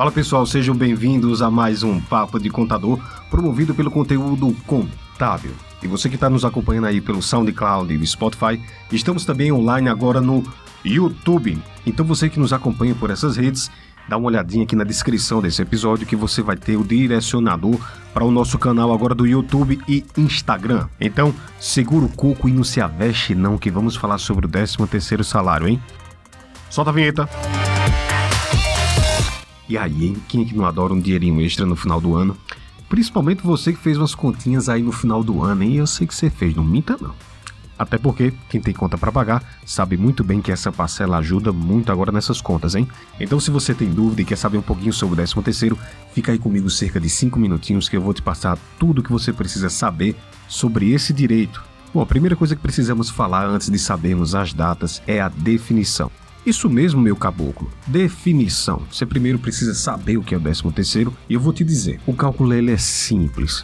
Fala pessoal, sejam bem-vindos a mais um Papo de Contador, promovido pelo Conteúdo Contábil. E você que está nos acompanhando aí pelo SoundCloud e Spotify, estamos também online agora no YouTube. Então você que nos acompanha por essas redes, dá uma olhadinha aqui na descrição desse episódio que você vai ter o direcionador para o nosso canal agora do YouTube e Instagram. Então, segura o coco e não se aveste não, que vamos falar sobre o 13º salário, hein? Solta a vinheta! E aí, hein? Quem é que não adora um dinheirinho extra no final do ano? Principalmente você que fez umas continhas aí no final do ano, hein? Eu sei que você fez, não minta não. Até porque quem tem conta para pagar sabe muito bem que essa parcela ajuda muito agora nessas contas, hein? Então se você tem dúvida e quer saber um pouquinho sobre o 13º, fica aí comigo cerca de 5 minutinhos que eu vou te passar tudo o que você precisa saber sobre esse direito. Bom, a primeira coisa que precisamos falar antes de sabermos as datas é a definição. Isso mesmo, meu caboclo, definição. Você primeiro precisa saber o que é o 13º e eu vou te dizer, o cálculo ele é simples.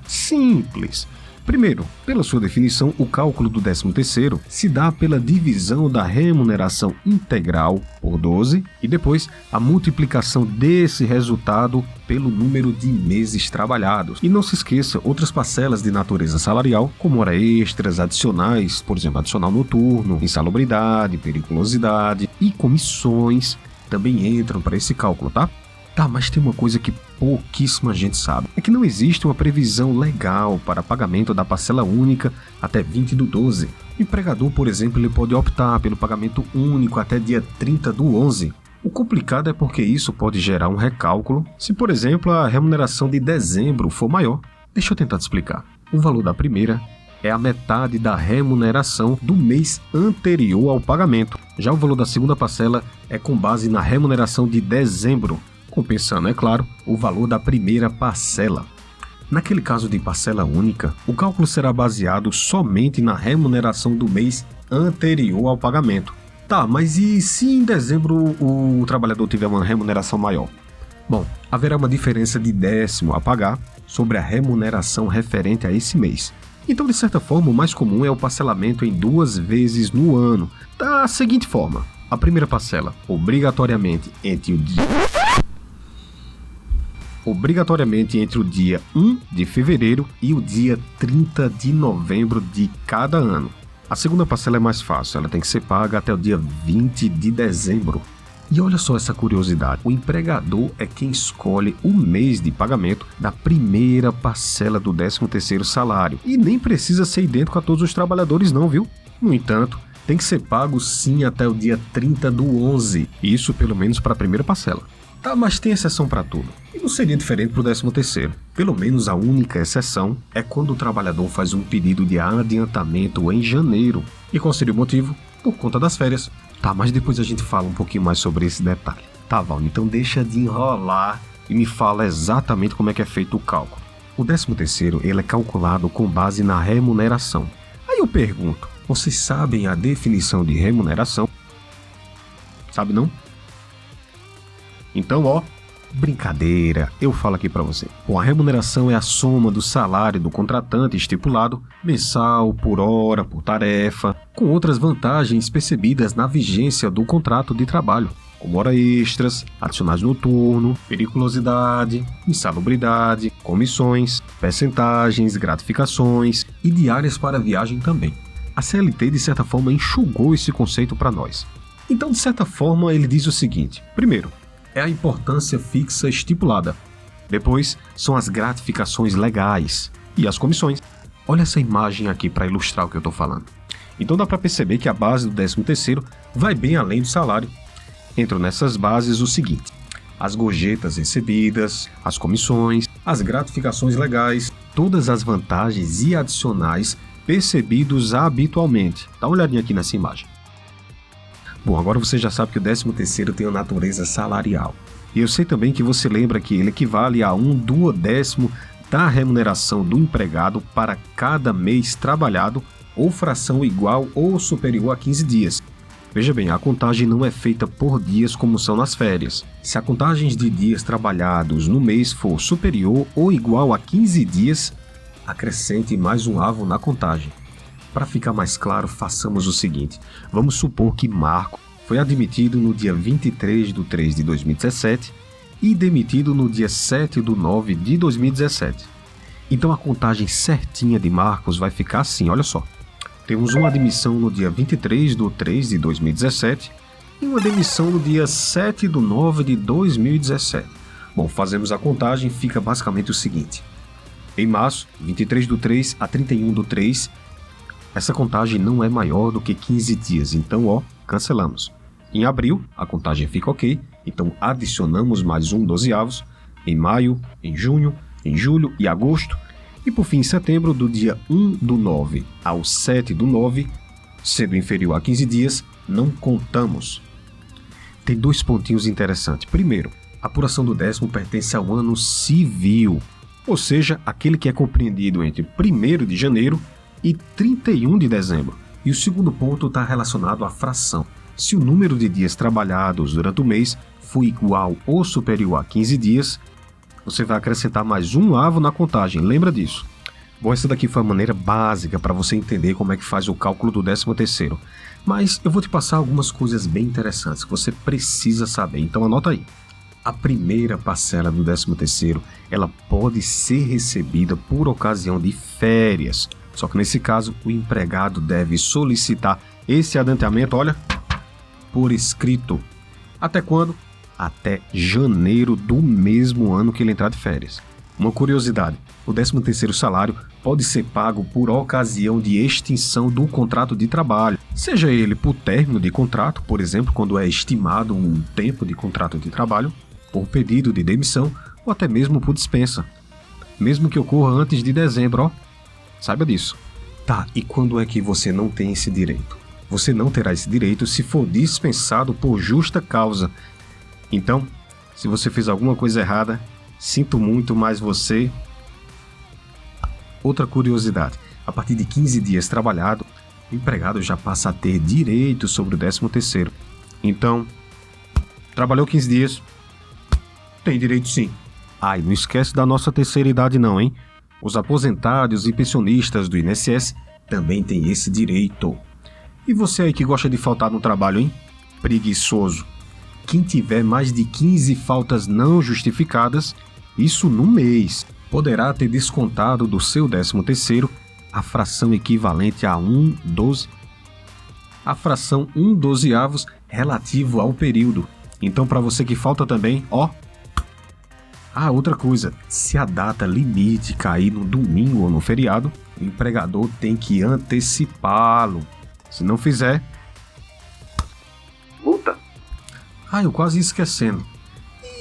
Simples. Primeiro, pela sua definição, o cálculo do 13º se dá pela divisão da remuneração integral por 12 e depois a multiplicação desse resultado pelo número de meses trabalhados. E não se esqueça, outras parcelas de natureza salarial, como hora extras, adicionais, por exemplo, adicional noturno, insalubridade, periculosidade e comissões também entram para esse cálculo, tá? Tá, mas tem uma coisa que pouquíssima gente sabe. É que não existe uma previsão legal para pagamento da parcela única até 20/12. O empregador, por exemplo, ele pode optar pelo pagamento único até dia 30/11. O complicado é porque isso pode gerar um recálculo se, por exemplo, a remuneração de dezembro for maior. Deixa eu tentar te explicar. O valor da primeira é a metade da remuneração do mês anterior ao pagamento. Já o valor da segunda parcela é com base na remuneração de dezembro, compensando, é claro, o valor da primeira parcela. Naquele caso de parcela única, o cálculo será baseado somente na remuneração do mês anterior ao pagamento. Tá, mas e se em dezembro o trabalhador tiver uma remuneração maior? Bom, haverá uma diferença de décimo a pagar sobre a remuneração referente a esse mês. Então, de certa forma, o mais comum é o parcelamento em 2 vezes no ano, da seguinte forma. A primeira parcela, obrigatoriamente entre o dia 1 de fevereiro e o dia 30 de novembro de cada ano. A segunda parcela é mais fácil, ela tem que ser paga até o dia 20 de dezembro. E olha só essa curiosidade, o empregador é quem escolhe o mês de pagamento da primeira parcela do 13º salário. E nem precisa ser idêntico a todos os trabalhadores não, viu? No entanto, tem que ser pago sim até o dia 30/11, isso pelo menos para a primeira parcela. Tá, mas tem exceção para tudo. E não seria diferente para o 13º. Pelo menos a única exceção é quando o trabalhador faz um pedido de adiantamento em janeiro. E qual seria o motivo? Por conta das férias. Tá, mas depois a gente fala um pouquinho mais sobre esse detalhe. Tá, Val, então deixa de enrolar e me fala exatamente como é que é feito o cálculo. O 13º, ele é calculado com base na remuneração. Aí eu pergunto, vocês sabem a definição de remuneração? Sabe não? Então, ó, brincadeira, eu falo aqui para você. Bom, a remuneração é a soma do salário do contratante estipulado, mensal, por hora, por tarefa, com outras vantagens percebidas na vigência do contrato de trabalho, como hora extras, adicionais noturno, periculosidade, insalubridade, comissões, percentagens, gratificações e diárias para viagem também. A CLT, de certa forma, enxugou esse conceito para nós. Então, de certa forma, ele diz o seguinte. Primeiro, é a importância fixa estipulada. Depois, são as gratificações legais e as comissões. Olha essa imagem aqui para ilustrar o que eu estou falando. Então dá para perceber que a base do 13º vai bem além do salário. Entram nessas bases o seguinte: as gorjetas recebidas, as comissões, as gratificações legais, todas as vantagens e adicionais percebidos habitualmente. Dá uma olhadinha aqui nessa imagem. Bom, agora você já sabe que o 13º tem uma natureza salarial. E eu sei também que você lembra que ele equivale a 1/12 da remuneração do empregado para cada mês trabalhado ou fração igual ou superior a 15 dias. Veja bem, a contagem não é feita por dias como são nas férias. Se a contagem de dias trabalhados no mês for superior ou igual a 15 dias, acrescente mais um avo na contagem. Para ficar mais claro, façamos o seguinte. Vamos supor que Marco foi admitido no dia 23/3/2017 e demitido no dia 7/9 de 2017. Então a contagem certinha de Marcos vai ficar assim, olha só. Temos uma demissão no dia 23/3 de 2017 e uma demissão no dia 7/9 de 2017. Bom, fazemos a contagem, fica basicamente o seguinte. Em março, 23/3 a 31/3, essa contagem não é maior do que 15 dias, então cancelamos. Em abril, a contagem fica ok, então adicionamos mais um 12avos. Em maio, em junho, em julho e agosto. E por fim, em setembro, do dia 1/9 ao 7/9, sendo inferior a 15 dias, não contamos. Tem 2 pontinhos interessantes. Primeiro, a apuração do 10º pertence ao ano civil, ou seja, aquele que é compreendido entre 1º de janeiro e 31 de dezembro. E o segundo ponto está relacionado à fração. Se o número de dias trabalhados durante o mês for igual ou superior a 15 dias, você vai acrescentar mais um avo na contagem, lembra disso? Bom, essa daqui foi a maneira básica para você entender como é que faz o cálculo do 13º. Mas eu vou te passar algumas coisas bem interessantes que você precisa saber, então anota aí. A primeira parcela do 13º, ela pode ser recebida por ocasião de férias. Só que nesse caso, o empregado deve solicitar esse adiantamento, olha, por escrito. Até quando? Até janeiro do mesmo ano que ele entrar de férias. Uma curiosidade, o 13º salário pode ser pago por ocasião de extinção do contrato de trabalho, seja ele por término de contrato, por exemplo, quando é estimado um tempo de contrato de trabalho, por pedido de demissão ou até mesmo por dispensa, mesmo que ocorra antes de dezembro, saiba disso. Tá, e quando é que você não tem esse direito? Você não terá esse direito se for dispensado por justa causa. Então, se você fez alguma coisa errada, sinto muito, mas você... Outra curiosidade, a partir de 15 dias trabalhado, o empregado já passa a ter direito sobre o 13º. Então, trabalhou 15 dias, tem direito sim. E não esquece da nossa terceira idade não, hein? Os aposentados e pensionistas do INSS também têm esse direito. E você aí que gosta de faltar no trabalho, hein? Preguiçoso. Quem tiver mais de 15 faltas não justificadas, isso no mês, poderá ter descontado do seu 13º a fração equivalente a 1/12. A fração 1/12avos relativo ao período. Então, para você que falta também, outra coisa, se a data limite cair no domingo ou no feriado, o empregador tem que antecipá-lo. Se não fizer, multa. Eu quase ia esquecendo.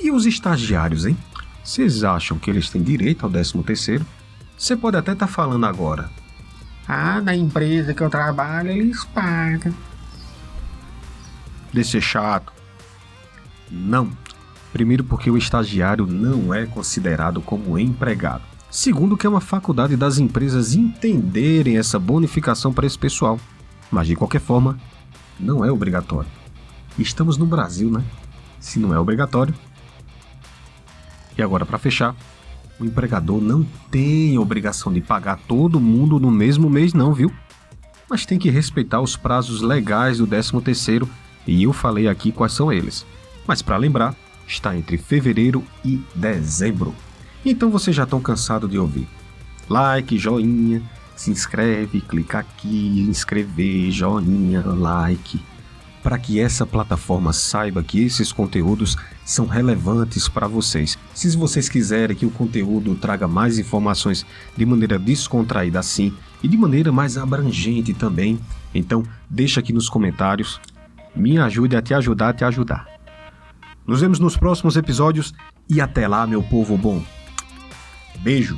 E os estagiários, hein? Vocês acham que eles têm direito ao 13º? Você pode até estar falando agora. Na empresa que eu trabalho, eles pagam. De ser chato. Não. Primeiro porque o estagiário não é considerado como empregado. Segundo que é uma faculdade das empresas entenderem essa bonificação para esse pessoal. Mas de qualquer forma, não é obrigatório. Estamos no Brasil, né? Se não é obrigatório. E agora, para fechar, o empregador não tem obrigação de pagar todo mundo no mesmo mês não, viu? Mas tem que respeitar os prazos legais do 13º e eu falei aqui quais são eles. Mas para lembrar, está entre fevereiro e dezembro. Então vocês já estão cansados de ouvir. Like, joinha, se inscreve, clica aqui, inscrever, joinha, like, para que essa plataforma saiba que esses conteúdos são relevantes para vocês. Se vocês quiserem que o conteúdo traga mais informações de maneira descontraída assim e de maneira mais abrangente também, então deixa aqui nos comentários, me ajude a te ajudar a te ajudar. Nos vemos nos próximos episódios e até lá, meu povo bom. Beijo!